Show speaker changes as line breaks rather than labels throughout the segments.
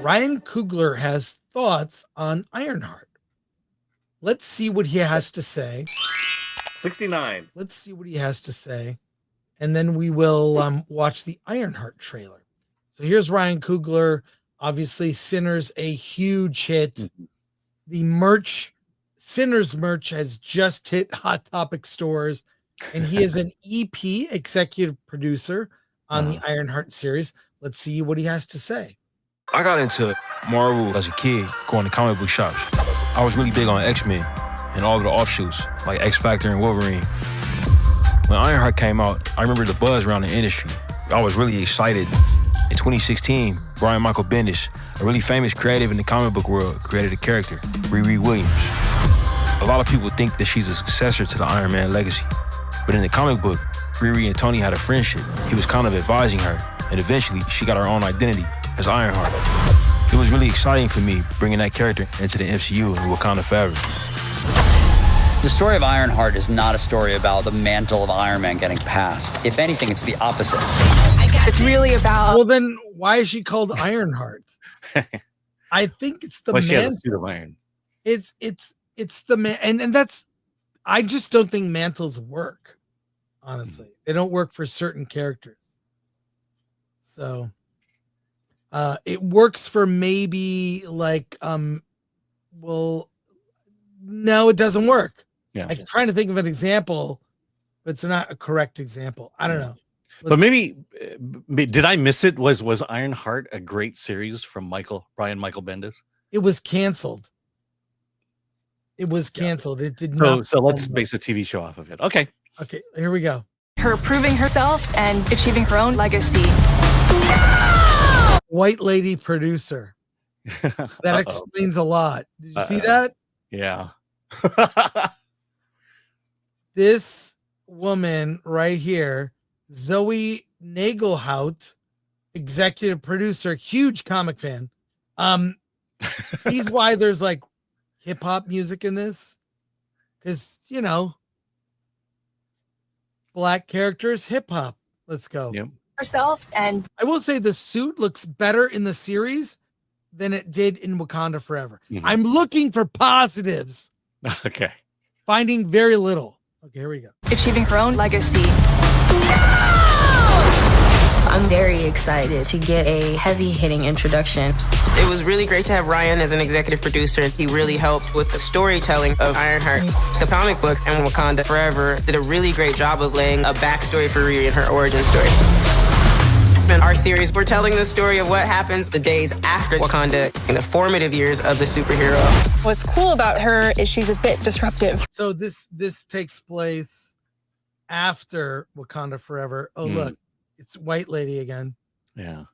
Ryan Coogler has thoughts on Ironheart. Let's see what he has to say.
69.
Let's see what he has to say. And then we will watch the Ironheart trailer. So here's Ryan Coogler. Obviously, Sinners, a huge hit.
Mm-hmm.
The merch, Sinners merch, has just hit Hot Topic stores. And he is an EP, executive producer, on the Ironheart series. Let's see what he has to say.
I got into Marvel as a kid, going to comic book shops. I was really big on X-Men and all of the offshoots, like X-Factor and Wolverine. When Ironheart came out, I remember the buzz around the industry. I was really excited. In 2016, Brian Michael Bendis, a really famous creative in the comic book world, created a character, Riri Williams. A lot of people think that she's a successor to the Iron Man legacy. But in the comic book, Riri and Tony had a friendship. He was kind of advising her, and eventually she got her own identity as Ironheart. It was really exciting for me bringing that character into the MCU and Wakanda forever.
The story of Ironheart is not a story about the mantle of Iron Man getting passed. If anything, it's the opposite.
It's really about...
Well, then why is she called Ironheart? I think it's the
mantle. She has
mantle.
a suit of iron.
It's the man, and that's... I just don't think mantles work, honestly. They don't work for certain characters. So... it works for maybe like, well, no, it doesn't work.
Yeah.
I'm trying to think of an example, but it's not a correct example. I don't know.
But maybe did I miss it? Was Ironheart a great series from Brian Michael Bendis?
It was canceled. It was canceled. It did not.
So let's base a TV show off of it. Okay.
Okay, here we go.
Her proving herself and achieving her own legacy.
White lady producer. That explains a lot. Did you see that?
Yeah.
This woman right here, Zoe Nagelhout, executive producer, huge comic fan. He's why there's like hip hop music in this, because black characters, hip hop. Let's go.
Yep.
Herself, and
I will say the suit looks better in the series than it did in Wakanda Forever.
Mm-hmm.
I'm looking for positives.
Okay.
Finding very little. Okay, here we go.
Achieving her own legacy.
I'm very excited to get a heavy-hitting introduction.
It was really great to have Ryan as an executive producer. He really helped with the storytelling of Ironheart. The comic books and Wakanda Forever did a really great job of laying a backstory for Riri and her origin story. In our series, we're telling the story of what happens the days after Wakanda in the formative years of the superhero.
What's cool about her is she's a bit disruptive.
So this takes place after Wakanda Forever. Oh, look, it's white lady again.
Yeah.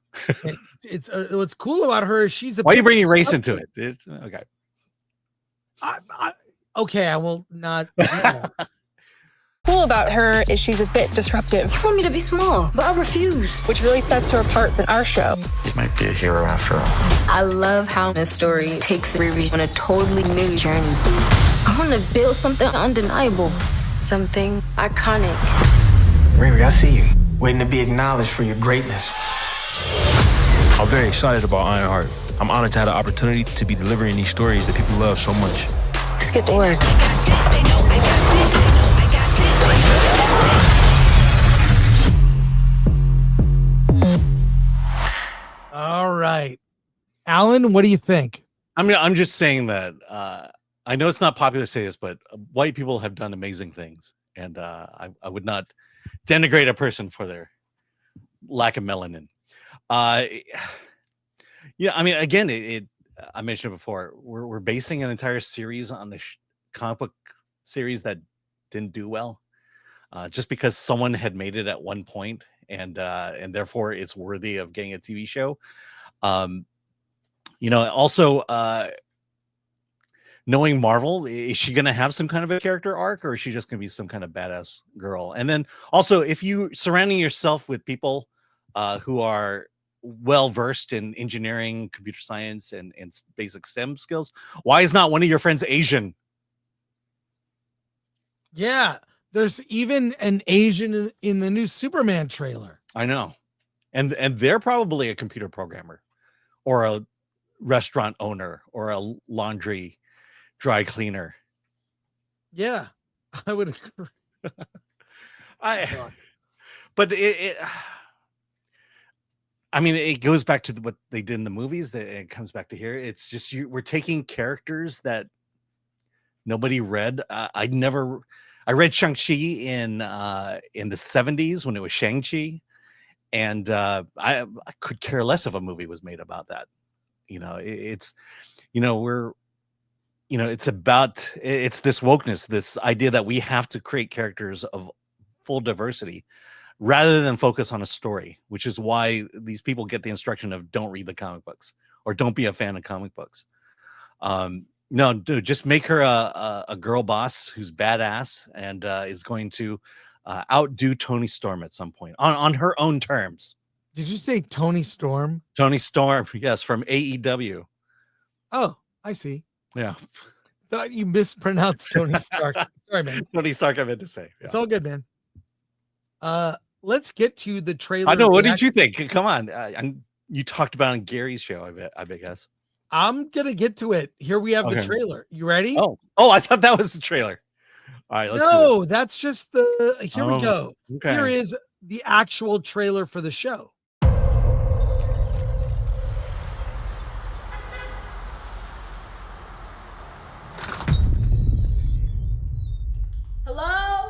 It's what's cool about her is she's a.
Why are you bringing race into it? Okay.
Okay, I will not.
Cool about her is she's a bit disruptive.
You want me to be small, but I refuse.
Which really sets her apart than our show.
You might be a hero after all.
I love how this story takes Riri on a totally new journey. I want to build something undeniable, something iconic.
Riri, I see you, waiting to be acknowledged for your greatness.
I'm very excited about Ironheart. I'm honored to have the opportunity to be delivering these stories that people love so much.
Let's get to work.
All right, Alan, what do you think?
I'm just saying that I know it's not popular to say this, but white people have done amazing things, and I would not denigrate a person for their lack of melanin. Yeah, I mean, again, I mentioned before, we're basing an entire series on the comic book series that didn't do well, just because someone had made it at one point, and therefore it's worthy of getting a TV show. Also, knowing Marvel, is she going to have some kind of a character arc, or is she just going to be some kind of badass girl? And then also, if you surrounding yourself with people who are well versed in engineering, computer science, and basic STEM skills, why is not one of your friends Asian?
Yeah, there's even an Asian in the new Superman trailer.
I know, and they're probably a computer programmer or a restaurant owner or a laundry dry cleaner.
Yeah, I would agree.
But I mean, it goes back to what they did in the movies. That it comes back to here. It's just we're taking characters that nobody read. I read Shang-Chi in the 70s when it was Shang-Chi, and I could care less if a movie was made about that. It's it's this wokeness, this idea that we have to create characters of full diversity rather than focus on a story, which is why these people get the instruction of don't read the comic books or don't be a fan of comic books. No, dude, just make her a girl boss who's badass and is going to outdo Tony Storm at some point on her own terms.
Did you say Tony Storm?
Tony Storm, yes, from AEW.
Oh, I see.
Yeah.
Thought you mispronounced Tony Stark. Sorry, man.
Tony Stark, I meant to say. Yeah.
It's all good, man. Let's get to the trailer.
I know. What did you think? Come on. You talked about it on Gary's show, I guess.
I'm gonna get to it. Here we have the trailer. You ready?
Oh, I thought that was the trailer. All right, let's do it.
That's just the here we go.
Okay.
Here is the actual trailer for the show.
Hello?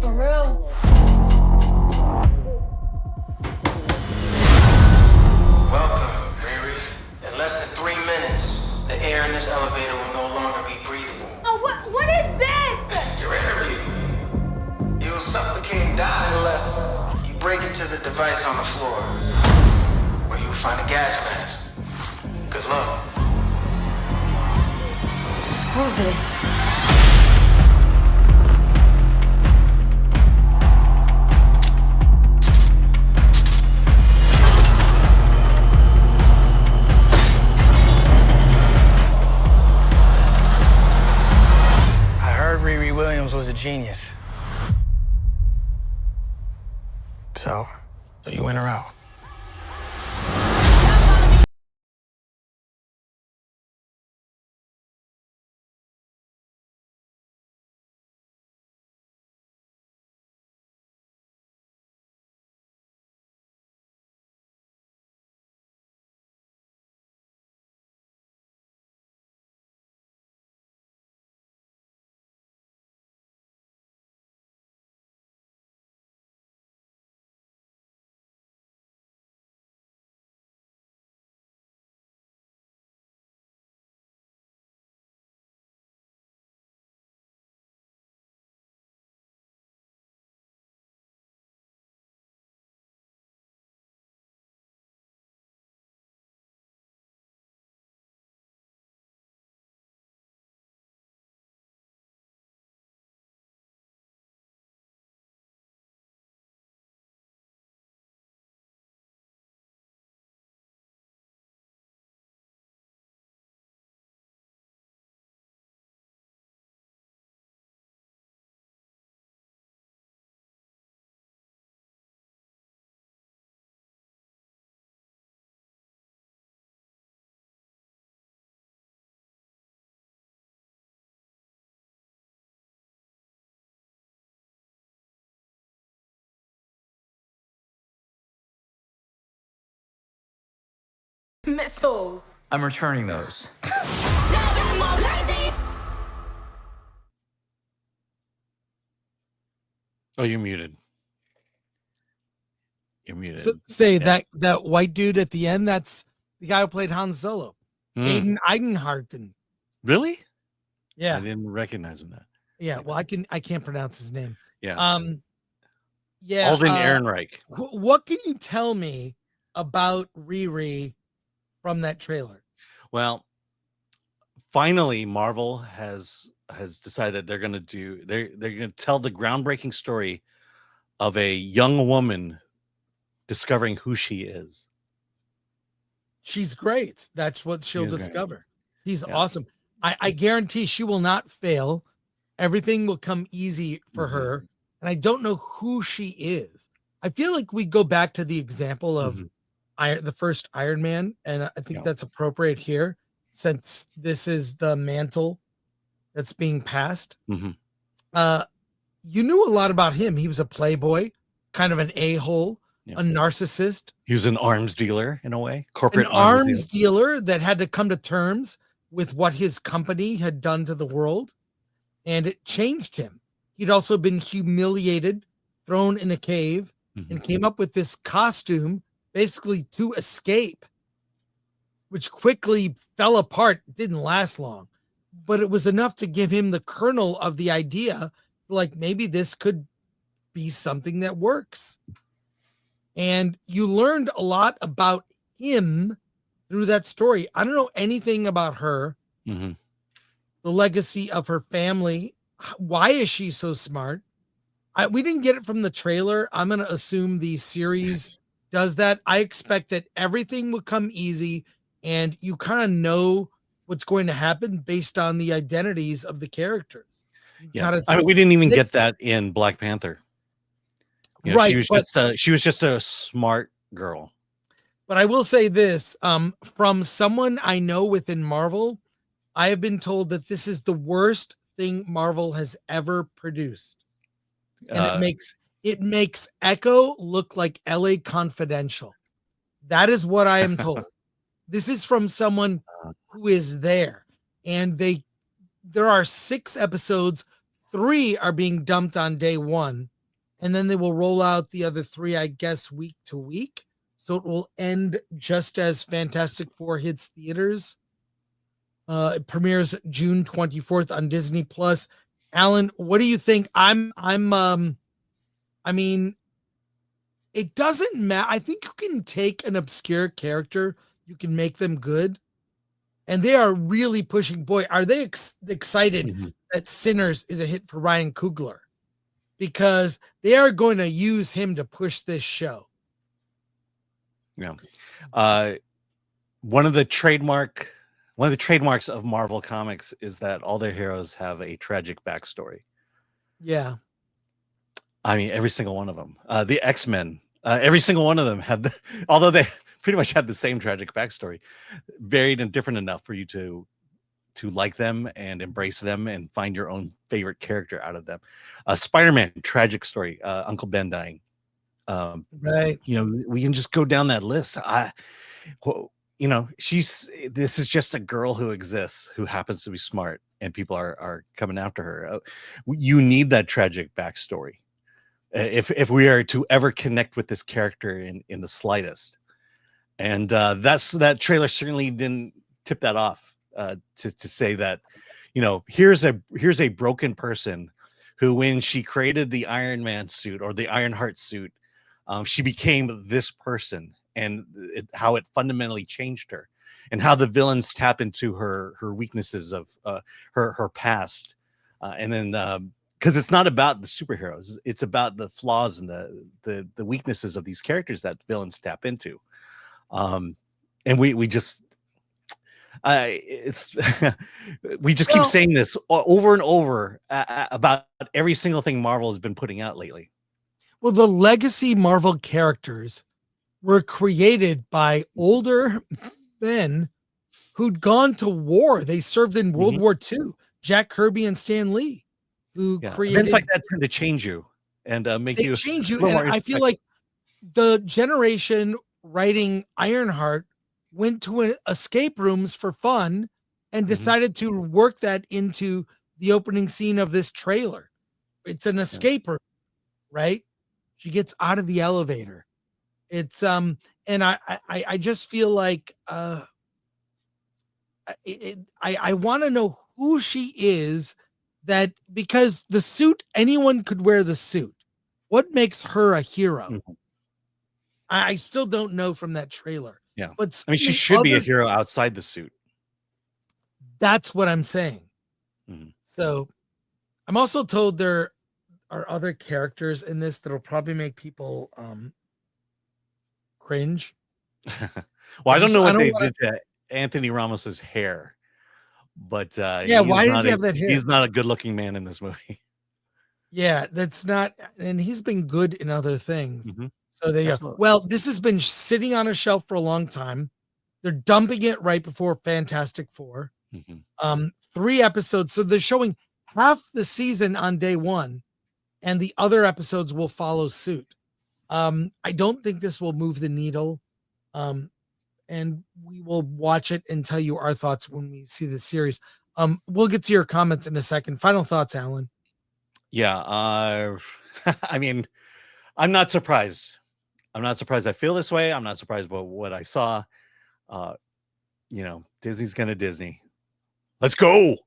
For real?
Welcome, Riri. In less than 3 minutes, the air in this elevator will no longer be breathable.
Oh, what is this?
Your interview. You'll suffocate and die unless you break into the device on the floor, where you'll find a gas mask. Good luck.
Screw this.
I heard Riri Williams was a genius. So you in or out?
Missiles.
I'm returning those.
Oh, you're muted. You're muted.
That white dude at the end, that's the guy who played Han Solo. Aiden Eidenharken.
Really?
Yeah.
I didn't recognize him. That.
Yeah. Well, I can't pronounce his name.
Yeah.
Yeah.
Alden Ehrenreich.
What can you tell me about Riri from that trailer?
Well, finally, Marvel has decided they're going to tell the groundbreaking story of a young woman discovering who she is.
She's great. That's what she'll discover. She's awesome. I guarantee she will not fail. Everything will come easy for her. and I don't know who she is. I feel like we go back to the example of the first Iron Man, and I think that's appropriate here since this is the mantle that's being passed. You knew a lot about him. He was a playboy, kind of an a-hole, a narcissist.
He was an arms dealer in a way, corporate
an arms dealer that had to come to terms with what his company had done to the world, and it changed him. He'd also been humiliated, thrown in a cave, and came up with this costume basically to escape, which quickly fell apart. It didn't last long, but it was enough to give him the kernel of the idea, like maybe this could be something that works. And you learned a lot about him through that story. I don't know anything about her, the legacy of her family. Why is she so smart? We didn't get it from the trailer. I'm going to assume the series does that. I expect that everything will come easy and you kind of know what's going to happen based on the identities of the characters.
I mean, we didn't even get that in Black Panther. You know,
right.
She was just a smart girl.
But I will say this, from someone I know within Marvel, I have been told that this is the worst thing Marvel has ever produced. And it makes Echo look like LA Confidential. That is what I am told. This is from someone who is there. And there are 6 episodes. 3 are being dumped on day 1. And then they will roll out the other 3, I guess, week to week. So it will end just as Fantastic Four hits theaters. It premieres June 24th on Disney Plus. Alan, what do you think? I mean, it doesn't matter. I think you can take an obscure character, you can make them good. And they are really pushing. Boy, are they excited that Sinners is a hit for Ryan Coogler, because they are going to use him to push this show.
Yeah. One of the trademarks of Marvel Comics is that all their heroes have a tragic backstory.
Yeah.
I mean, every single one of them. The X-Men, every single one of them had, although they pretty much had the same tragic backstory, varied and different enough for you to like them and embrace them and find your own favorite character out of them. Spider-Man, tragic story, Uncle Ben dying.
Right.
You know, we can just go down that list. You know, this is just a girl who exists, who happens to be smart, and people are coming after her. You need that tragic backstory if we are to ever connect with this character in the slightest. And that trailer certainly didn't tip that off, to say that, you know, here's a broken person who, when she created the Iron Man suit or the Ironheart suit, she became this person, and how it fundamentally changed her, and how the villains tap into her weaknesses of her past, and then because it's not about the superheroes, it's about the flaws and the weaknesses of these characters that the villains tap into. And we just we just keep saying this over and over about every single thing Marvel has been putting out lately.
Well, the legacy Marvel characters were created by older men who'd gone to war. They served in World War II. Jack Kirby and Stan Lee, who created
events like that, tend to change you and make you
change you. And I feel like the generation writing Ironheart went to escape rooms for fun and decided to work that into the opening scene of this trailer. It's an escape room, right? She gets out of the elevator. It's and I just feel like I want to know who she is, that because the suit, anyone could wear the suit. What makes her a hero? I still don't know from that trailer.
Yeah.
But
I mean, she should be a hero outside the suit.
That's what I'm saying. So I'm also told there are other characters in this that'll probably make people cringe.
Well, I don't know what they did to Anthony Ramos's hair, but
why does he have that hair?
He's not a good-looking man in this movie.
Yeah, that's not, and he's been good in other things.
Mhm.
So there you go.
Absolutely.
Well, this has been sitting on a shelf for a long time. They're dumping it right before Fantastic Four.
Mhm.
3 episodes. So they're showing half the season on day 1, and the other episodes will follow suit. I don't think this will move the needle. And we will watch it and tell you our thoughts when we see the series. We'll get to your comments in a second. Final thoughts, Alan.
Yeah. I mean, I'm not surprised. I'm not surprised I feel this way. I'm not surprised by what I saw. Disney's gonna Disney. Let's go.